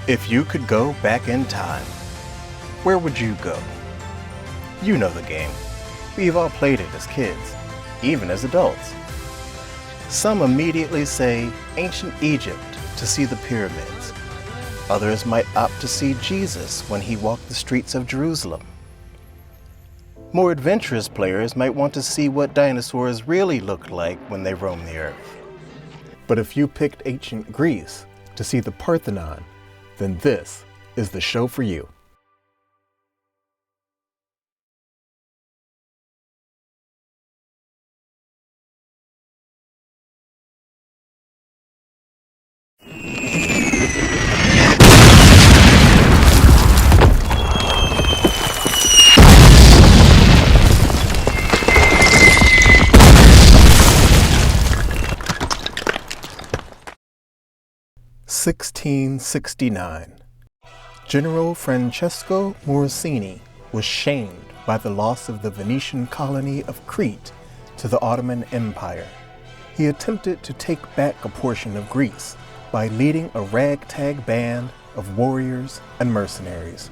If you could go back in time, where would you go? You know the game. We've all played it as kids, even as adults. Some immediately say ancient Egypt to see the pyramids. Others might opt to see Jesus when he walked the streets of Jerusalem. More adventurous players might want to see what dinosaurs really looked like when they roamed the earth. But if you picked ancient Greece to see the Parthenon, then this is the show for you. (1669). General Francesco Morosini was shamed by the loss of the Venetian colony of Crete to the Ottoman Empire. He attempted to take back a portion of Greece by leading a ragtag band of warriors and mercenaries.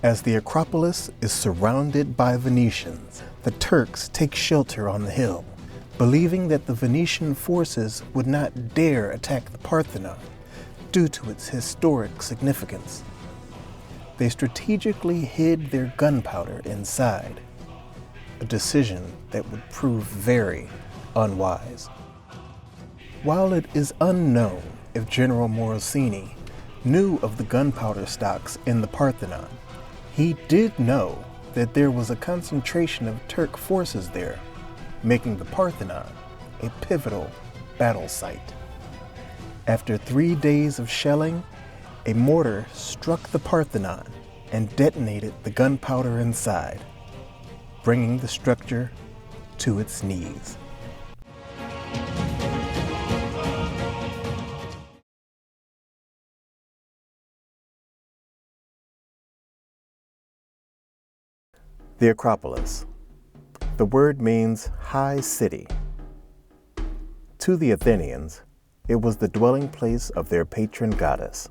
As the Acropolis is surrounded by Venetians, the Turks take shelter on the hill, believing that the Venetian forces would not dare attack the Parthenon due to its historic significance. They strategically hid their gunpowder inside, a decision that would prove very unwise. While it is unknown if General Morosini knew of the gunpowder stocks in the Parthenon, he did know that there was a concentration of Turk forces there, making the Parthenon a pivotal battle site. After 3 days of shelling, a mortar struck the Parthenon and detonated the gunpowder inside, bringing the structure to its knees. The Acropolis. The word means high city. To the Athenians, it was the dwelling place of their patron goddess.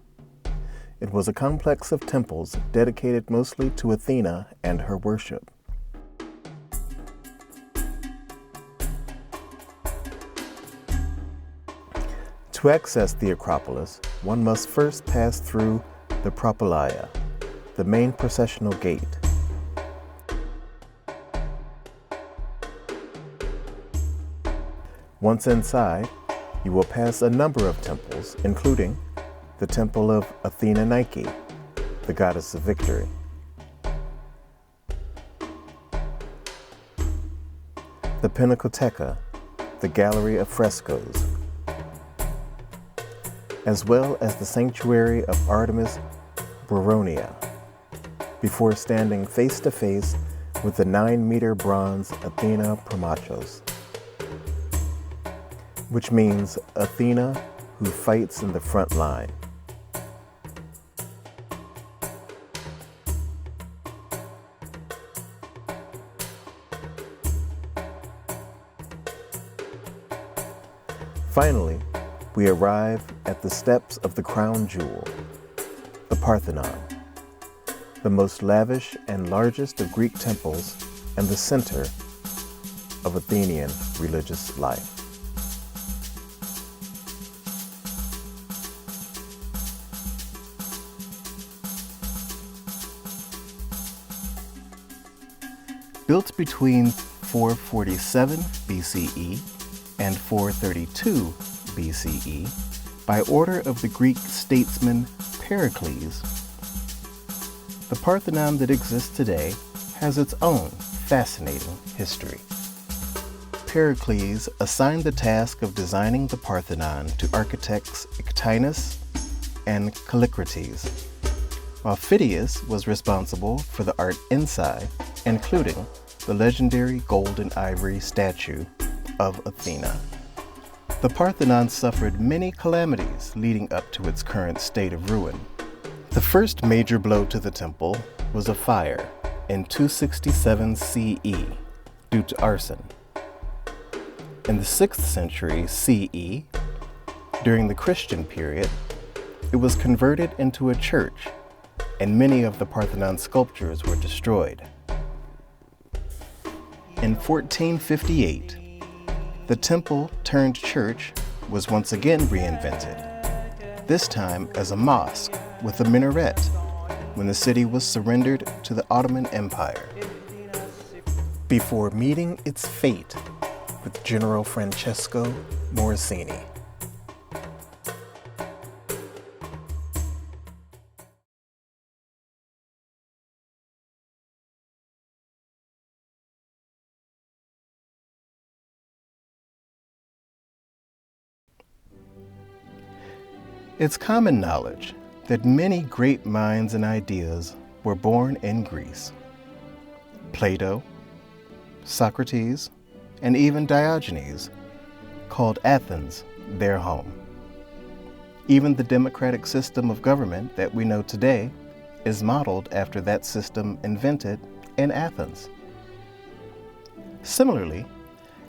It was a complex of temples dedicated mostly to Athena and her worship. To access the Acropolis, one must first pass through the Propylaea, the main processional gate. Once inside, you will pass a number of temples, including the Temple of Athena Nike, the goddess of victory. The Pinacoteca, the gallery of frescoes, as well as the sanctuary of Artemis Boronia, before standing face to face with the 9-meter bronze Athena Promachos, which means Athena who fights in the front line. Finally, we arrive at the steps of the crown jewel, the Parthenon, the most lavish and largest of Greek temples and the center of Athenian religious life. Built between 447 BCE and 432 BCE by order of the Greek statesman Pericles, the Parthenon that exists today has its own fascinating history. Pericles assigned the task of designing the Parthenon to architects Echinus and Callicrates, while Phidias was responsible for the art inside, including the legendary gold and ivory statue of Athena. The Parthenon suffered many calamities leading up to its current state of ruin. The first major blow to the temple was a fire in 267 CE due to arson. In the 6th century CE, during the Christian period, it was converted into a church, and many of the Parthenon sculptures were destroyed. In 1458, the temple turned church was once again reinvented, this time as a mosque with a minaret, when the city was surrendered to the Ottoman Empire. Before meeting its fate with General Francesco Morosini. It's common knowledge that many great minds and ideas were born in Greece. Plato, Socrates, and even Diogenes called Athens their home. Even the democratic system of government that we know today is modeled after that system invented in Athens. Similarly,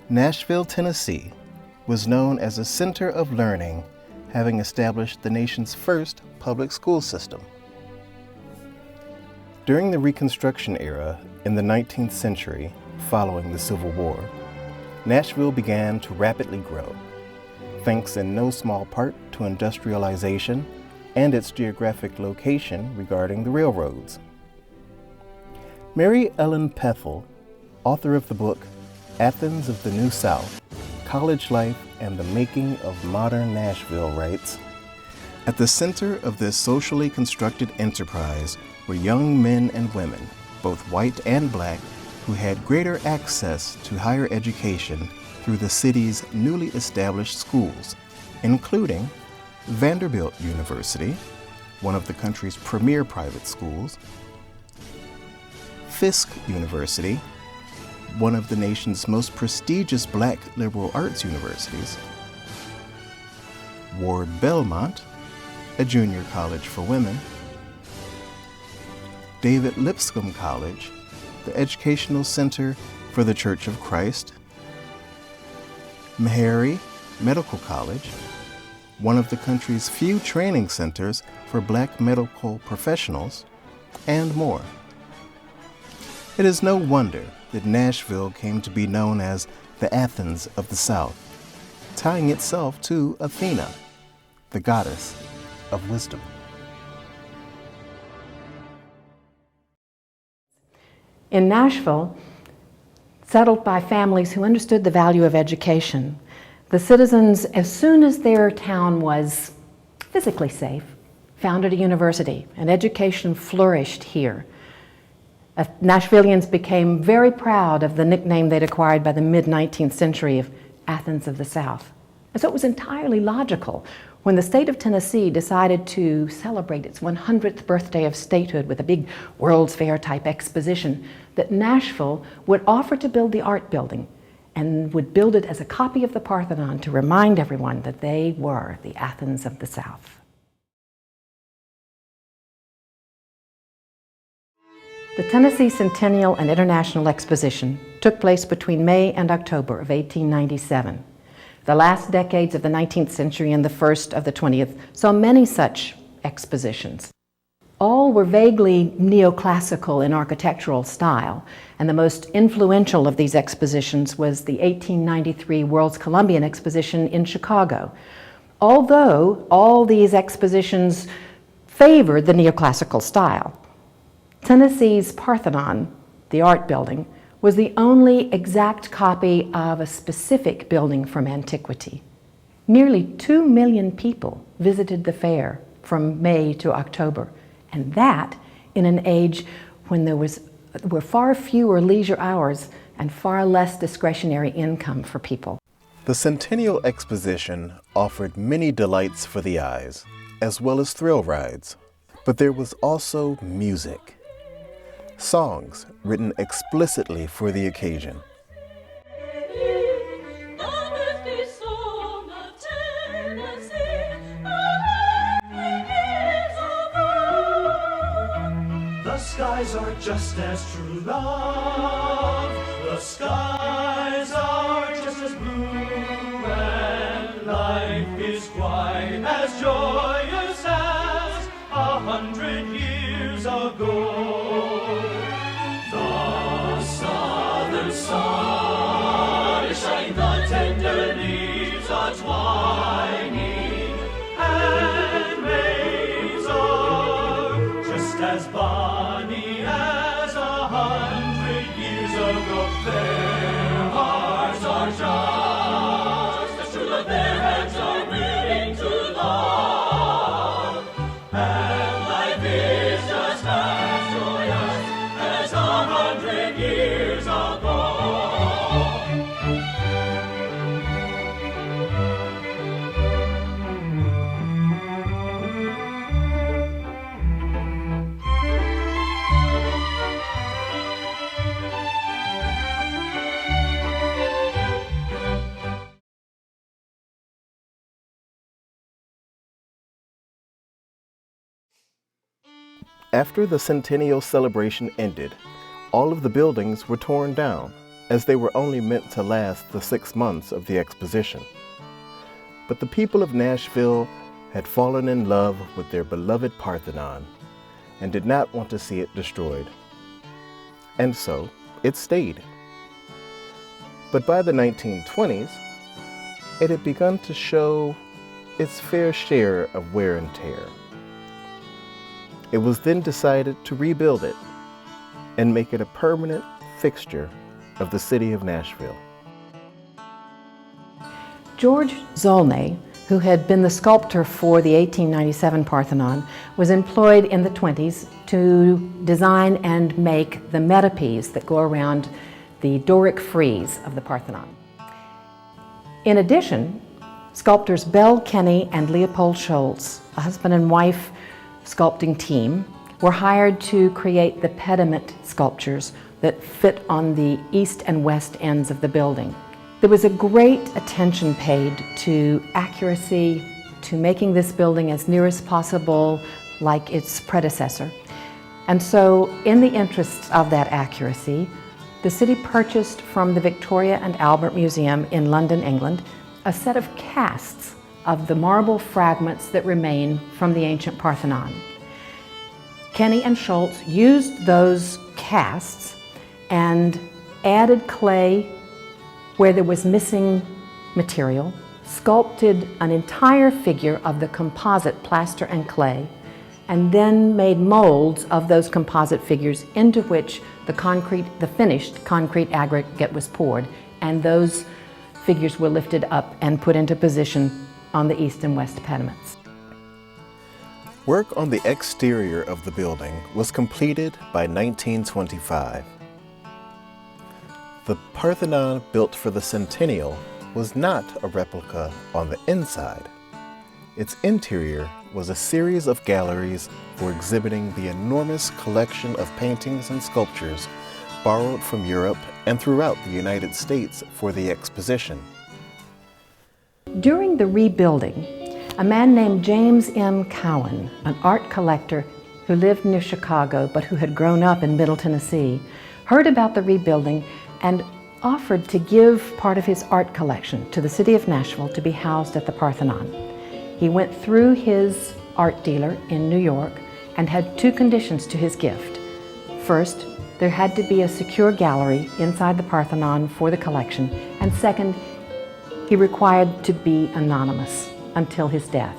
Nashville, Tennessee was known as a center of learning, having established the nation's first public school system. During the Reconstruction era in the 19th century, following the Civil War, Nashville began to rapidly grow, thanks in no small part to industrialization and its geographic location regarding the railroads. Mary Ellen Pethel, author of the book Athens of the New South, College Life and the Making of Modern Nashville, writes, "At the center of this socially constructed enterprise were young men and women, both white and black, who had greater access to higher education through the city's newly established schools, including Vanderbilt University, one of the country's premier private schools, Fisk University, one of the nation's most prestigious black liberal arts universities, Ward Belmont, a junior college for women, David Lipscomb College, the Educational Center for the Church of Christ, Meharry Medical College, one of the country's few training centers for black medical professionals, and more. It is no wonder that Nashville came to be known as the Athens of the South, tying itself to Athena, the goddess of wisdom. In Nashville, settled by families who understood the value of education, the citizens, as soon as their town was physically safe, founded a university, and education flourished here. Nashvillians became very proud of the nickname they'd acquired by the mid-19th century of Athens of the South. And so it was entirely logical when the state of Tennessee decided to celebrate its 100th birthday of statehood with a big World's Fair type exposition that Nashville would offer to build the art building and would build it as a copy of the Parthenon to remind everyone that they were the Athens of the South. The Tennessee Centennial and International Exposition took place between May and October of 1897. The last decades of the 19th century and the first of the 20th saw many such expositions. All were vaguely neoclassical in architectural style, and the most influential of these expositions was the 1893 World's Columbian Exposition in Chicago. Although all these expositions favored the neoclassical style, Tennessee's Parthenon, the art building, was the only exact copy of a specific building from antiquity. Nearly 2 million people visited the fair from May to October, and that in an age when there were far fewer leisure hours and far less discretionary income for people. The Centennial Exposition offered many delights for the eyes, as well as thrill rides, but there was also music. Songs written explicitly for the occasion. The skies are just as true love. The skies are just as blue, and life is quite as joyous as 100 years ago. The southern sun is shining, the tender leaves are twining, and maids are just as bonny as 100 years ago. Their hearts are just as true, that their hands are willing to love, and life is just as joyous as 100 years ago. After the centennial celebration ended, all of the buildings were torn down, as they were only meant to last the 6 months of the exposition. But the people of Nashville had fallen in love with their beloved Parthenon and did not want to see it destroyed. And so it stayed. But by the 1920s, it had begun to show its fair share of wear and tear. It was then decided to rebuild it and make it a permanent fixture of the city of Nashville. George Zolnay, who had been the sculptor for the 1897 Parthenon, was employed in the 20s to design and make the metapiece that go around the Doric frieze of the Parthenon. In addition, sculptors Bell Kenny and Leopold Schultz, a husband and wife sculpting team, were hired to create the pediment sculptures that fit on the east and west ends of the building. There was a great attention paid to accuracy, to making this building as near as possible like its predecessor. And so, in the interests of that accuracy, the city purchased from the Victoria and Albert Museum in London, England, a set of casts of the marble fragments that remain from the ancient Parthenon. Kenny and Schultz used those casts and added clay where there was missing material, sculpted an entire figure of the composite plaster and clay, and then made molds of those composite figures into which the finished concrete aggregate was poured, and those figures were lifted up and put into position on the east and west pediments. Work on the exterior of the building was completed by 1925. The Parthenon built for the centennial was not a replica on the inside. Its interior was a series of galleries for exhibiting the enormous collection of paintings and sculptures borrowed from Europe and throughout the United States for the exposition. During the rebuilding, a man named James M. Cowan, an art collector who lived near Chicago but who had grown up in Middle Tennessee, heard about the rebuilding and offered to give part of his art collection to the city of Nashville to be housed at the Parthenon. He went through his art dealer in New York and had two conditions to his gift. First, there had to be a secure gallery inside the Parthenon for the collection, and second, he required to be anonymous until his death.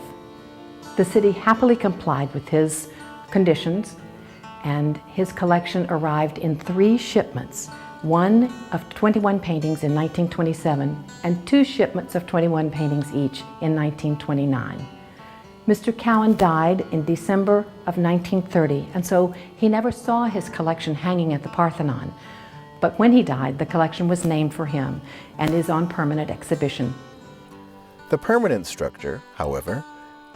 The city happily complied with his conditions, and his collection arrived in 3 shipments, one of 21 paintings in 1927 and 2 shipments of 21 paintings each in 1929. Mr. Cowan died in December of 1930, and so he never saw his collection hanging at the Parthenon. But when he died, the collection was named for him and is on permanent exhibition. The permanent structure, however,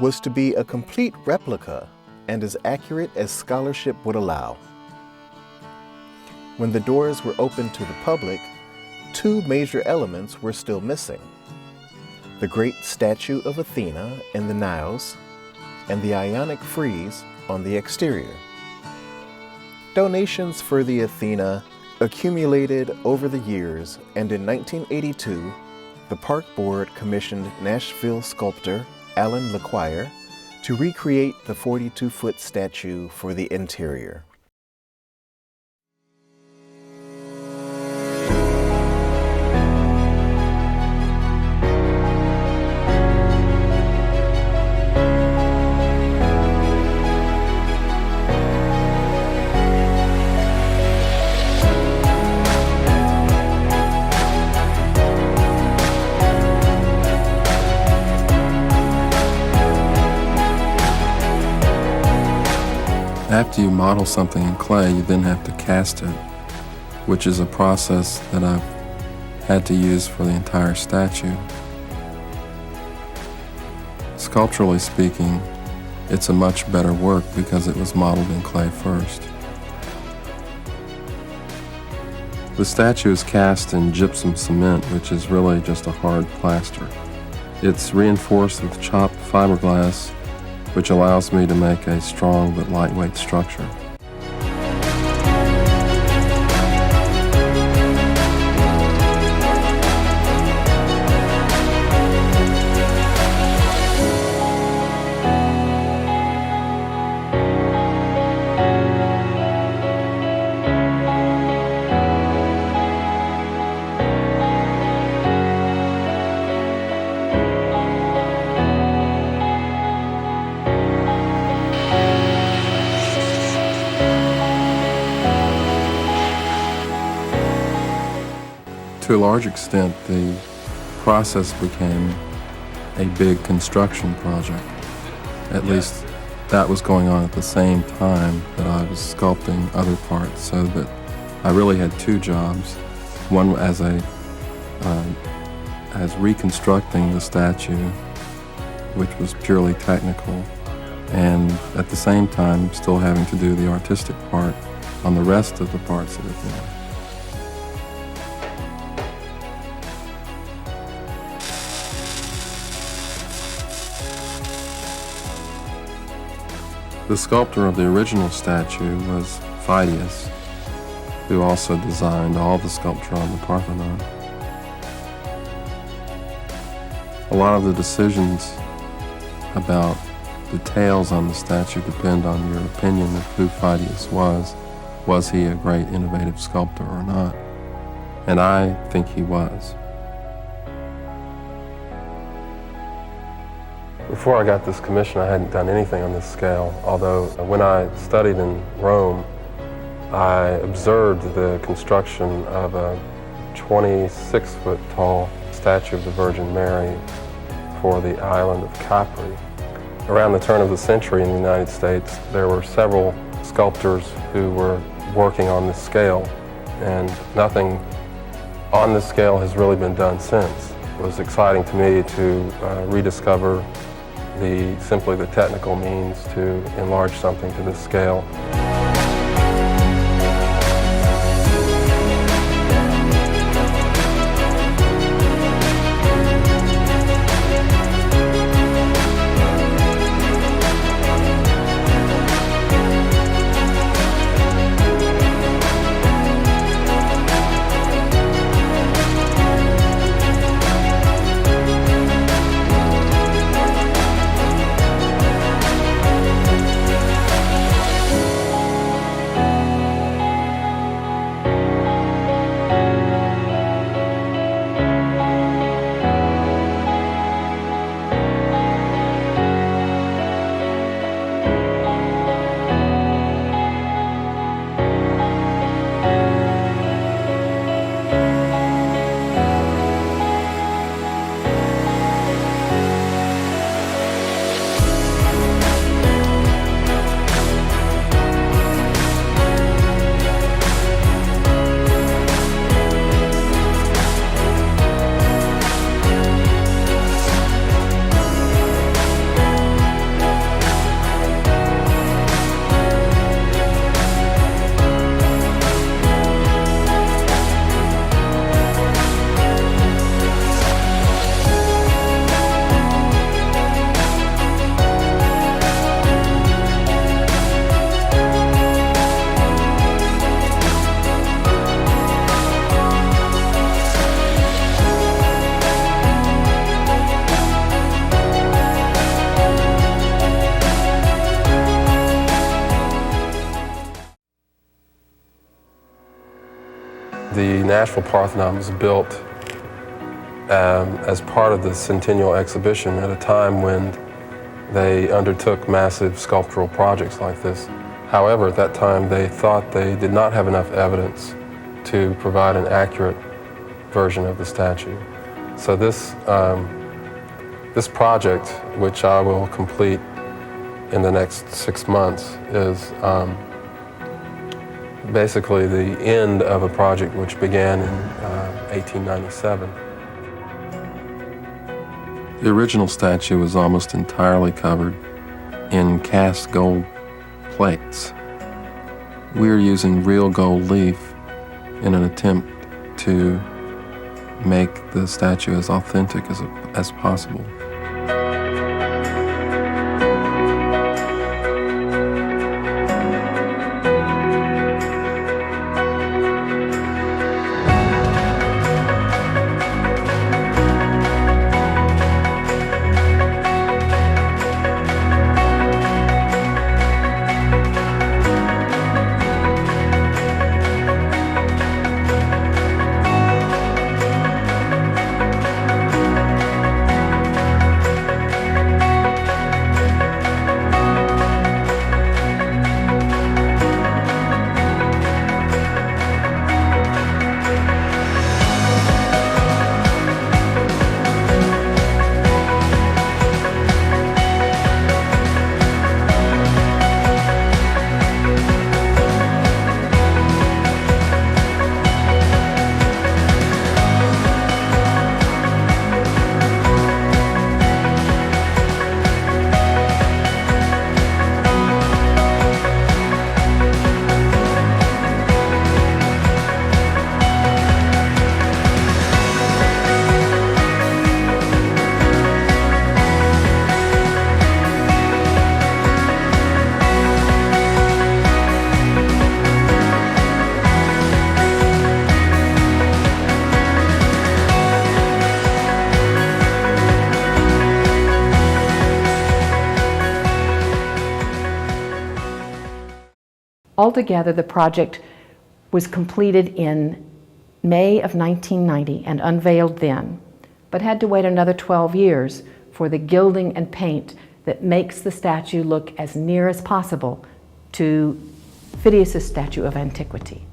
was to be a complete replica and as accurate as scholarship would allow. When the doors were opened to the public, 2 major elements were still missing: the great statue of Athena in the naos and the Ionic frieze on the exterior. Donations for the Athena accumulated over the years, and in 1982, the Park Board commissioned Nashville sculptor Alan LeQuire to recreate the 42-foot statue for the interior. After you model something in clay, you then have to cast it, which is a process that I've had to use for the entire statue. Sculpturally speaking, it's a much better work because it was modeled in clay first. The statue is cast in gypsum cement, which is really just a hard plaster. It's reinforced with chopped fiberglass, which allows me to make a strong but lightweight structure. To a large extent, the process became a big construction project. At least that was going on at the same time that I was sculpting other parts, so that I really had two jobs. One as reconstructing the statue, which was purely technical, and at the same time still having to do the artistic part on the rest of the parts of it there. The sculptor of the original statue was Phidias, who also designed all the sculpture on the Parthenon. A lot of the decisions about details on the statue depend on your opinion of who Phidias was. Was he a great innovative sculptor or not? And I think he was. Before I got this commission, I hadn't done anything on this scale, although when I studied in Rome, I observed the construction of a 26-foot tall statue of the Virgin Mary for the island of Capri. Around the turn of the century in the United States, there were several sculptors who were working on this scale, and nothing on this scale has really been done since. It was exciting to me to rediscover simply the technical means to enlarge something to this scale. The Nashville Parthenon was built as part of the Centennial exhibition at a time when they undertook massive sculptural projects like this. However, at that time, they thought they did not have enough evidence to provide an accurate version of the statue. So this project, which I will complete in the next 6 months, is basically the end of a project which began in 1897. The original statue was almost entirely covered in cast gold plates. We are using real gold leaf in an attempt to make the statue as authentic as possible. Altogether, the project was completed in May of 1990 and unveiled then, but had to wait another 12 years for the gilding and paint that makes the statue look as near as possible to Phidias' statue of antiquity.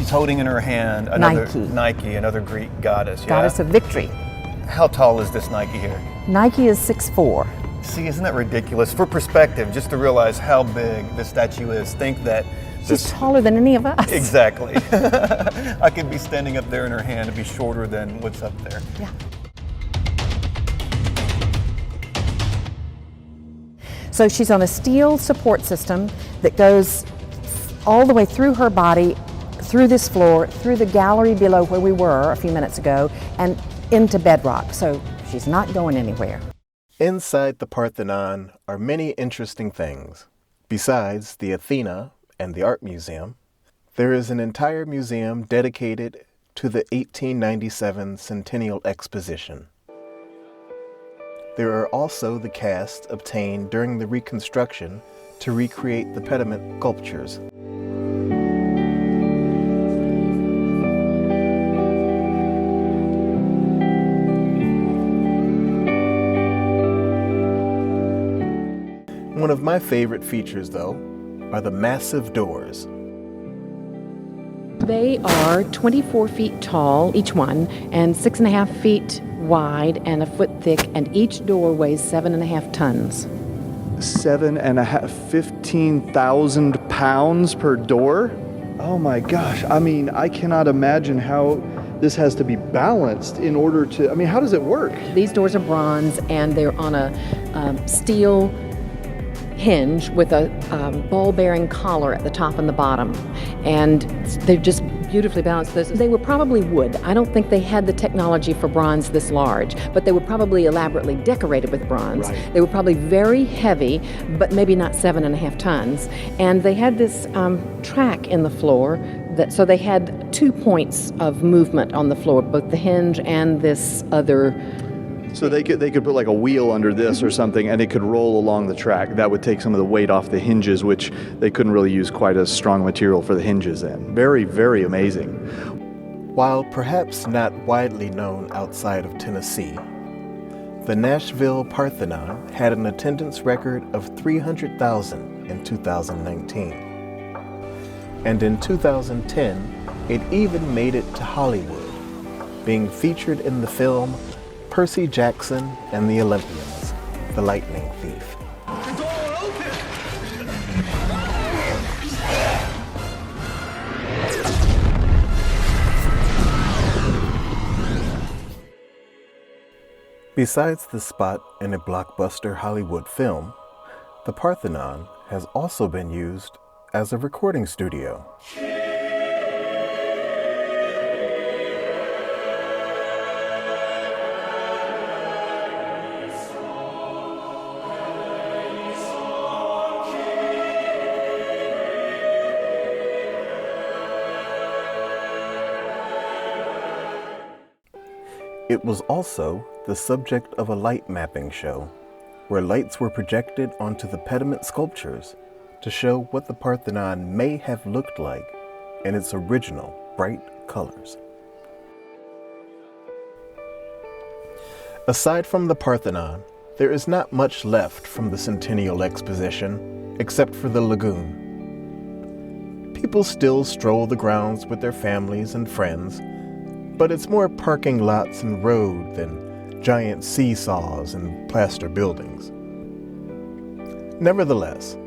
Holding in her hand another Nike, another Greek goddess. Yeah? Goddess of victory. How tall is this Nike here? Nike is 6'4". See, isn't that ridiculous? For perspective, just to realize how big this statue is, think that she's taller than any of us. Exactly. I could be standing up there in her hand and be shorter than what's up there. Yeah. So she's on a steel support system that goes all the way through her body, through this floor, through the gallery below where we were a few minutes ago, and into bedrock, so she's not going anywhere. Inside the Parthenon are many interesting things. Besides the Athena and the Art Museum, there is an entire museum dedicated to the 1897 Centennial Exposition. There are also the casts obtained during the reconstruction to recreate the pediment sculptures. One of my favorite features, though, are the massive doors. They are 24 feet tall, each one, and 6.5 feet wide and a foot thick, and each door weighs 7.5 tons. 15,000 pounds per door. Oh my gosh. I mean, I cannot imagine how this has to be balanced in order to, I mean, how does it work? These doors are bronze and they're on a steel hinge with a ball-bearing collar at the top and the bottom. And they're just beautifully balanced. They were probably wood. I don't think they had the technology for bronze this large, but they were probably elaborately decorated with bronze. Right. They were probably very heavy, but maybe not 7.5 tons. And they had this track in the floor, so they had 2 points of movement on the floor, both the hinge and this other. So they could put like a wheel under this or something, and it could roll along the track. That would take some of the weight off the hinges, which they couldn't really use quite a strong material for the hinges in. Very, very amazing. While perhaps not widely known outside of Tennessee, the Nashville Parthenon had an attendance record of 300,000 in 2019. And in 2010, it even made it to Hollywood, being featured in the film Percy Jackson and the Olympians, The Lightning Thief. Besides the spot in a blockbuster Hollywood film, the Parthenon has also been used as a recording studio. It was also the subject of a light mapping show, where lights were projected onto the pediment sculptures to show what the Parthenon may have looked like in its original bright colors. Aside from the Parthenon, there is not much left from the Centennial Exposition, except for the lagoon. People still stroll the grounds with their families and friends, but it's more parking lots and road than giant seesaws and plaster buildings. Nevertheless,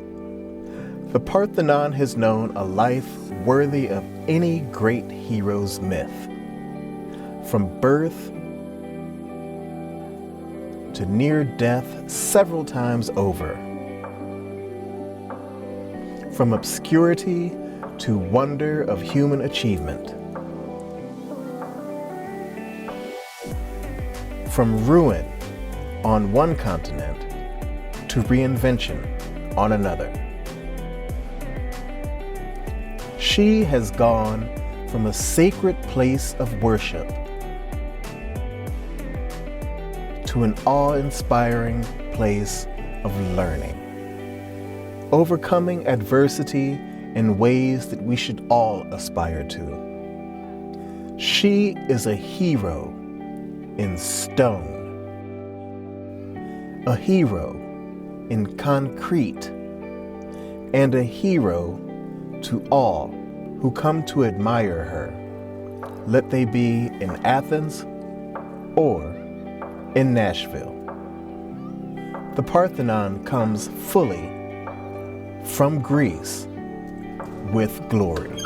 the Parthenon has known a life worthy of any great hero's myth. From birth to near death several times over. From obscurity to wonder of human achievement. From ruin on one continent to reinvention on another. She has gone from a sacred place of worship to an awe-inspiring place of learning, overcoming adversity in ways that we should all aspire to. She is a hero in stone, a hero in concrete, and a hero to all who come to admire her, let they be in Athens or in Nashville. The Parthenon comes fully from Greece with glory.